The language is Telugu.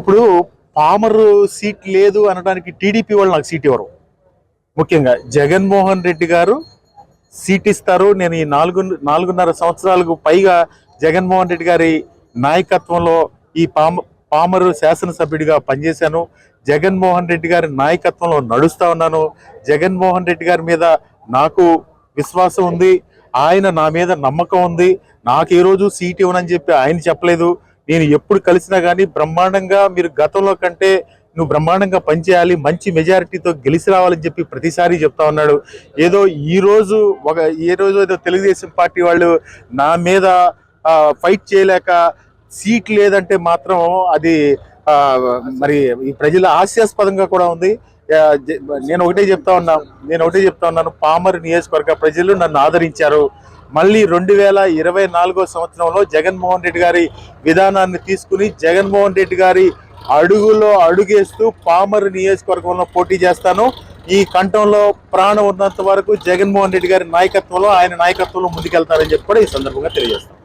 ఇప్పుడు పామరు సీట్ లేదు అనడానికి టీడీపీ వాళ్ళు నాకు సీట్ ఇవ్వరు. ముఖ్యంగా జగన్మోహన్ రెడ్డి గారు సీట్ ఇస్తారు. నేను ఈ నాలుగున్నర సంవత్సరాలకు పైగా జగన్మోహన్ రెడ్డి గారి నాయకత్వంలో ఈ పామరు శాసనసభ్యుడిగా పనిచేశాను. జగన్మోహన్ రెడ్డి గారి నాయకత్వంలో నడుస్తా ఉన్నాను. జగన్మోహన్ రెడ్డి గారి మీద నాకు విశ్వాసం ఉంది, ఆయన నా మీద నమ్మకం ఉంది. నాకు ఏ రోజు సీట్ ఇవ్వనని చెప్పి ఆయన చెప్పలేదు. నేను ఎప్పుడు కలిసినా కానీ బ్రహ్మాండంగా మీరు గతంలో కంటే నువ్వు బ్రహ్మాండంగా పనిచేయాలి, మంచి మెజారిటీతో గెలిచి రావాలని చెప్పి ప్రతిసారి చెప్తా ఉన్నాడు. ఏదో ఈ రోజు ఏదో తెలుగుదేశం పార్టీ వాళ్ళు నా మీద ఫైట్ చేయలేక సీట్ లేదంటే మాత్రం అది మరి ఈ ప్రజల హాస్యాస్పదంగా కూడా ఉంది. నేను ఒకటే చెప్తా ఉన్నాను, పామరు నియోజకవర్గ ప్రజలు నన్ను ఆదరించారు. మళ్ళీ 2024 సంవత్సరంలో జగన్మోహన్ రెడ్డి గారి విధానాన్ని తీసుకుని జగన్మోహన్ రెడ్డి గారి అడుగులో అడుగేస్తూ పామరు నియోజకవర్గంలో పోటీ చేస్తాను. ఈ కంఠంలో ప్రాణం ఉన్నంత వరకు జగన్మోహన్ రెడ్డి గారి నాయకత్వంలో, ఆయన నాయకత్వంలో ముందుకెళ్తారని చెప్పి కూడా ఈ సందర్భంగా తెలియజేస్తాను.